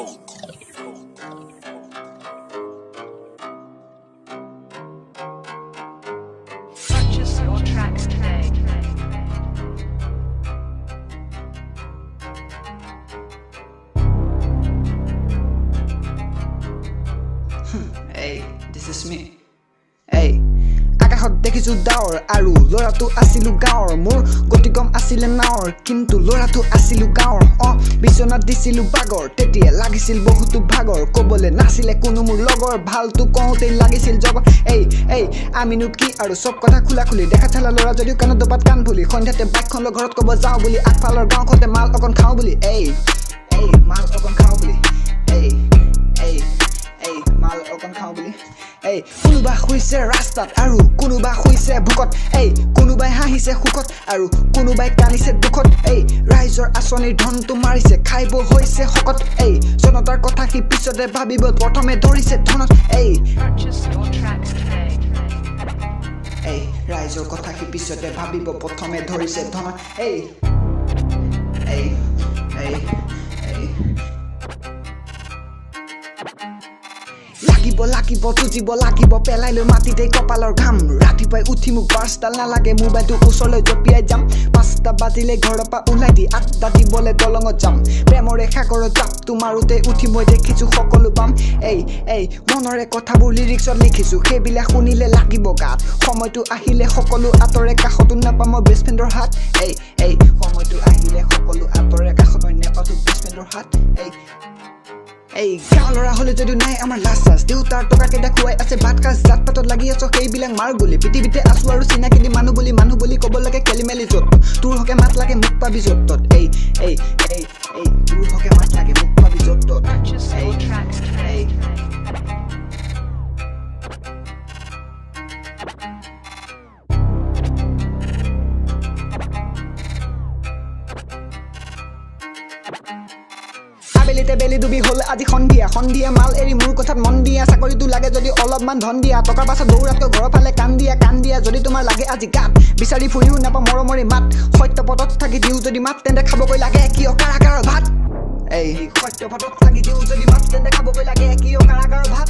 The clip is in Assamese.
Purchase your tracks today. Hey, this is me. Hey, আকাশত দেখিছো ডাৱৰ আৰু লৰাটো আছিলো গাঁৱৰ মোৰ গতি কম আছিলে নাৱৰ কিন্তু লৰাটো আছিলো গাঁৱৰ বিচনাত দিছিলো বাগৰ তেতিয়া লাগিছিল বহুতো ভাগৰ কবলে নাছিলে কোনো মোৰ লগৰ ভালটো কওঁতেই লাগিছিল জগৰ এই আমিনো কি আৰু সব কথা খোলা খুলি দেখা ঠেলা লৰা যদিও কাণত দপাত কাণ ফুলি সন্ধ্যাতে বাইকখন লৈ ঘৰত ক'ব যাওঁ বুলি আগফালৰ গাঁওখনতে মাল অকণ খাওঁ বুলি মাল অকণ খাওঁ বুলি মাল অকণ খাওঁ বুলি কোনোবা শুইছে ৰাস্তাত আৰু কোনোবা শুইছে ভোকত কোনোবাই হাঁহিছে সুখত আৰু কোনোবাই কানিছে দুখত ৰাইজৰ আঁচনিৰ ধনটো মাৰিছে খাইব হৈছে শকত জনতাৰ কথা সি পিছতে ভাবিব প্ৰথমে ধৰিছে ধনত Purchase your tracks today. ৰাইজৰ কথা সি পিছতে ভাবিব প্ৰথমে ধৰিছে ধনত লাগিব তুজিব লাগিব পেলাই লৈ মাটিতে কপালৰ ঘাম ৰাতিপুৱাই উঠি মোক বাৰ্ষ্টাল নালাগে মোবাইলটো ওচৰলৈ জপিয়াই যাম 5টা বাজিলে ঘৰৰ পৰা ওলাই দি 8টা দিবলৈ দলঙত যাম প্ৰেমৰে সাগৰত জাপটো মাৰোতে উঠি মই দেখিছো সকলো পাম মনৰে কথাবোৰ লিৰিক্সত লিখিছো সেইবিলাক শুনিলে লাগিব গাত সময়টো আহিলে সকলো আঁতৰে কাষতো নাপাম মই বেষ্ট ফ্ৰেণ্ডৰ হাত সময়টো আহিলে সকলো আঁতৰে কাষত নেপাতো বেষ্ট ফ্ৰেণ্ডৰ হাত গাঁও লৰা হলে যদিও নাই আমাৰ লাষ্ট চাষ্ট দেউতাৰ টকাকে দেখুৱাই আছে ভাত খাজ জাত পাতত লাগি আছো সেইবিলাক মাৰ বুলি পৃথিৱীতে আছো আৰু চিনাকি দি মানুহ বুলি ক'ব লাগে খেলি মেলি য'ত তোৰ হকে মাত লাগে মোক পাবি য'ত তত তোৰ হকে মাত লাগে মোক পাবি য'ত তত Purchase your tracks today. আবেলিতে বেলি ডুবি হ'ল আজি সন্ধিয়া মাল এৰি মোৰ কথাত মন দিয়া চাকৰিটো লাগে যদি অলপমান ধন দিয়া টকাৰ পাছত দৌৰাতকৈ ঘৰৰ ফালে কান দিয়া যদি তোমাৰ লাগে আজি গাত বিচাৰি ফুৰিও নাপাওঁ মৰমৰে মাত সত্য পথত থাকি দিওঁ যদি মাত তেন্তে খাবকৈ লাগে কিয় কাৰাগাৰৰ ভাত সত্য পথত থাকি দিওঁ যদি মাত তেন্তে খাবকৈ লাগে কিয় কাৰাগাৰৰ ভাত